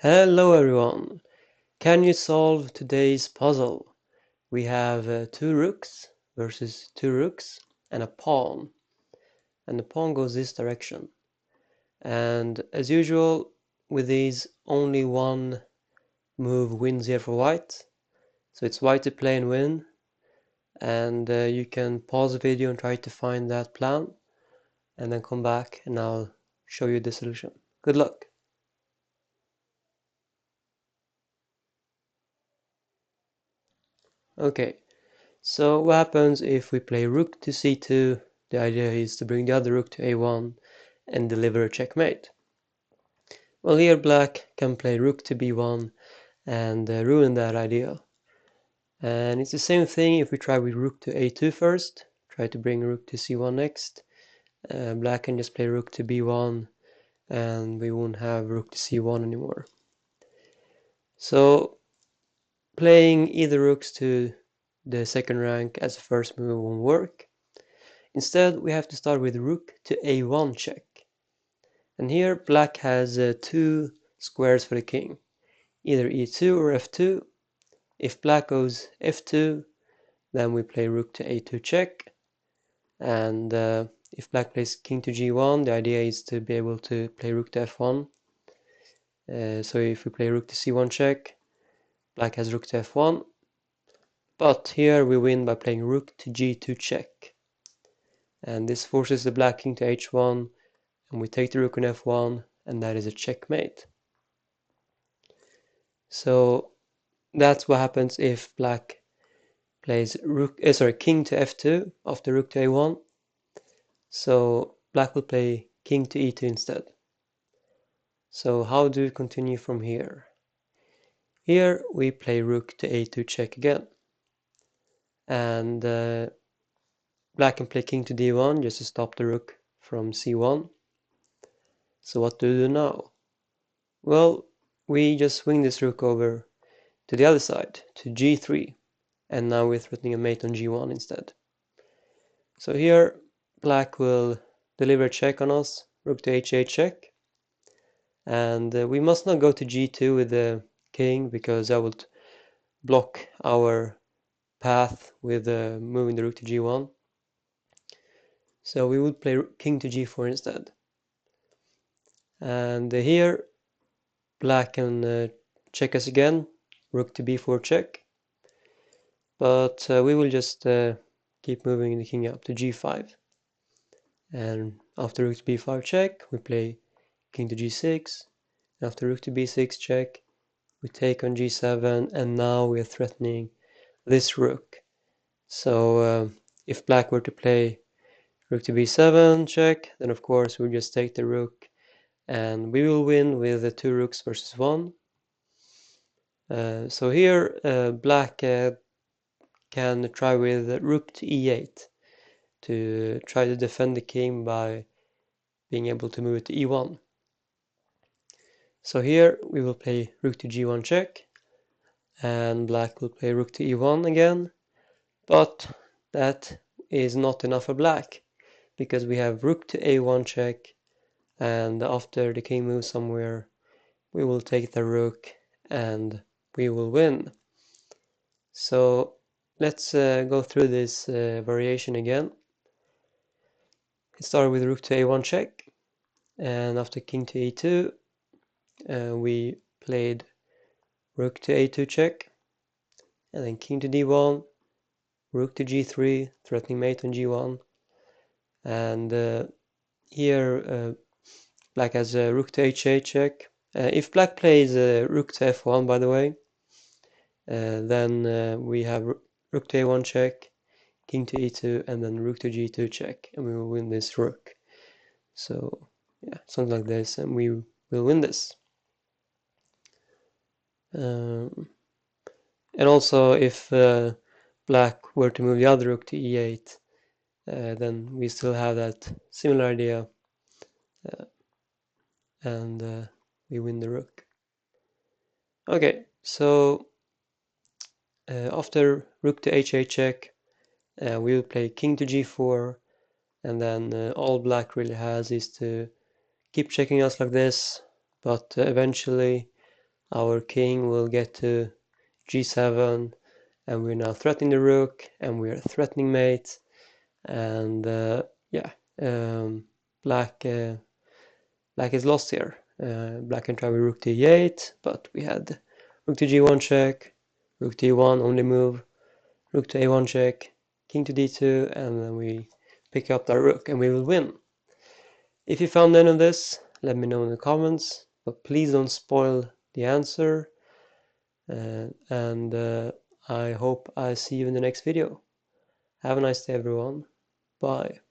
Hello everyone! Can you solve today's puzzle? We have two rooks versus two rooks and a pawn. And the pawn goes this direction. And as usual, with these, only one move wins here for white. So it's white to play and win. And you can pause the video and try to find that plan. And then come back and I'll show you the solution. Good luck! Okay. So what happens if we play rook to c2? The idea is to bring the other rook to a1 and deliver a checkmate. Well, here black can play rook to b1 and ruin that idea. And it's the same thing if we try with rook to a2 first, try to bring rook to c1 next. Black can just play rook to b1 and we won't have rook to c1 anymore. So playing either rooks to the second rank as a first move won't work. Instead, we have to start with rook to a1 check. And here black has two squares for the king, either e2 or f2. If black goes f2, then we play rook to a2 check. And if black plays king to g1, the idea is to be able to play rook to f1. So if we play rook to c1 check, black has rook to f1. But here we win by playing rook to g2 check. And this forces the black king to h1, and we take the rook on f1, and that is a checkmate. So that's what happens if black plays king to f2 after rook to a1. So black will play king to e2 instead. So how do we continue from here? Here we play rook to a2 check again. And black can play king to d1 just to stop the rook from c1. So what do we do now? Well, we just swing this rook over to the other side, to g3. And now we're threatening a mate on g1 instead. So here black will deliver a check on us, rook to h8 check. And we must not go to g2 with the king because that would block our path with moving the rook to g1. So we would play king to g4 instead. And here black can check us again, rook to b4 check. But we will just keep moving the king up to g5. And after rook to b5 check, we play king to g6. After rook to b6 check, we take on g7, and now we're threatening this rook. So if black were to play rook to b7 check, then of course we'll just take the rook, and we will win with the two rooks versus one. So here black can try with rook to e8 to try to defend the king by being able to move it to e1. So here we will play rook to g1 check, and black will play rook to e1 again, but that is not enough for black, because we have rook to a1 check, and after the king moves somewhere, we will take the rook and we will win. So let's go through this variation again. It started with rook to a1 check, and after king to e2, we played rook to a2 check, and then king to d1, rook to g3, threatening mate on g1, and here black has rook to h8 check. If black plays rook to f1, by the way, then we have rook to a1 check, king to e2, and then rook to g2 check, and we will win this rook. So yeah, something like this, and we will win this. And also, if black were to move the other rook to e8, then we still have that similar idea, and we win the rook. Okay, so after rook to h8 check, we will play king to g4, and then all black really has is to keep checking us like this, but eventually our king will get to g7, and we're now threatening the rook, and we're threatening mate, and yeah, black is lost here. Black can try with rook to e8, but we had rook to g1 check, rook to e1 only move, rook to a1 check, king to d2, and then we pick up our rook and we will win. If you found any of this, let me know in the comments, but please don't spoil the answer. And I hope I see you in the next video. Have a nice day, everyone. Bye.